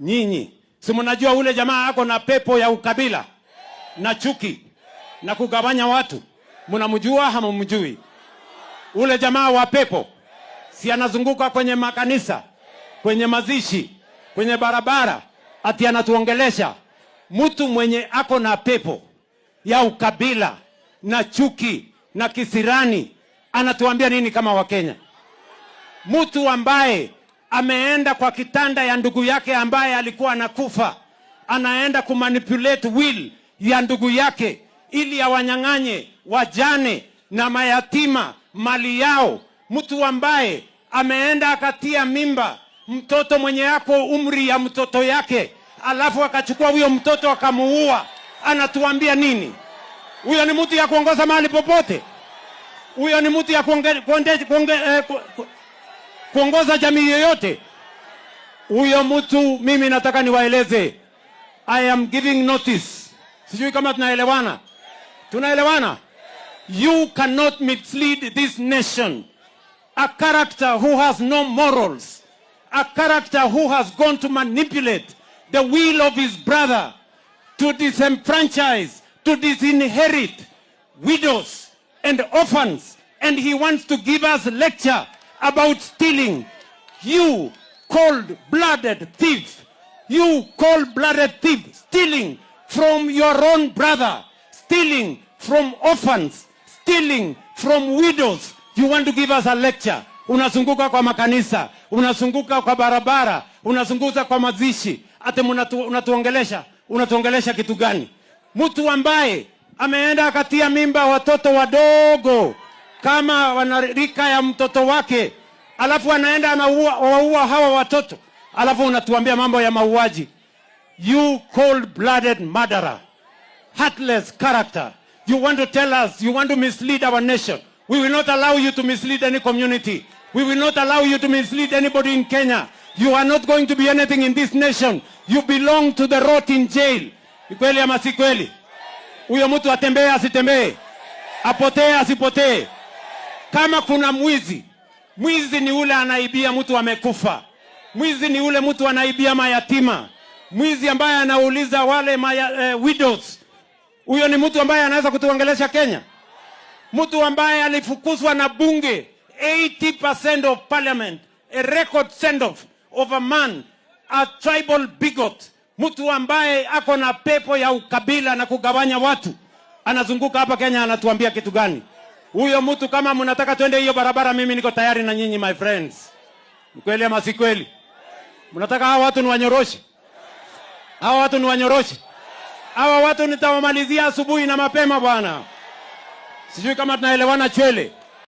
Nyinyi si mnajua ule jamaa ako na pepo ya ukabila na chuki na kugawanya watu? Mnamjua hamumjui? Ule jamaa wa pepo si anazunguka kwenye makanisa, kwenye mazishi, kwenye barabara, ati anatuongelesha? Mtu mwenye ako na pepo ya ukabila na chuki na kisirani anatuambia nini kama Wakenya? Mtu ambaye ameenda kwa kitanda ya ndugu yake ambaye alikuwa anakufa, anaenda kumanipulate will ya ndugu yake ili awanyang'anye wajane na mayatima mali yao. Mtu ambaye ameenda akatia mimba mtoto mwenye yako umri ya mtoto yake, alafu akachukua huyo mtoto akamuua, anatuambia nini? Huyo ni mtu ya kuongoza mahali popote? Huyo ni mtu ya kuongoza jamii yoyote? Huyo mtu mimi nataka niwaeleze, I am giving notice. Sijui kama tunaelewana. Tunaelewana? You cannot mislead this nation. A character who has no morals, a character who has gone to manipulate the will of his brother, to disenfranchise, to disinherit widows and orphans, and he wants to give us a lecture about stealing. You cold-blooded thief, you cold-blooded thief, stealing from your own brother, stealing from orphans, stealing from widows. You want to give us a lecture? Unazunguka kwa makanisa, unazunguka kwa barabara, unazunguka kwa mazishi, ate unatuongelesha kitu gani? Mtu ambaye ameenda akatia mimba watoto wadogo kama wanarika ya mtoto wake, alafu anaenda anaua hawa watoto, alafu unatuambia mambo ya mauaji. You cold-blooded murderer, heartless character. You want to tell us, you want to mislead our nation. We will not allow you to mislead any community. We will not allow you to mislead anybody in Kenya. You are not going to be anything in this nation. You belong to the rot in jail. Ni kweli ama si kweli? Huyo mtu atembee asitembee, apotee asipotee. Kama kuna mwizi, mwizi ni ule anaibia mtu amekufa. Mwizi ni ule mtu anaibia mayatima. Mwizi ambaye anauliza wale widows. Huyo ni mtu ambaye anaweza kutuongelesha Kenya? Mtu ambaye alifukuzwa na bunge 80% of parliament, a record send-off of a man, a tribal bigot. Mtu ambaye ako na pepo ya ukabila na kugawanya watu, anazunguka hapa Kenya anatuambia kitu gani? Huyo mtu kama mnataka twende hiyo barabara, mimi niko tayari na nyinyi my friends. Ni kweli ama si kweli? Mnataka hawa watu niwanyoroshe? Hawa watu niwanyoroshe? Hawa watu nitawamalizia asubuhi na mapema bwana. Sijui kama tunaelewana chwele.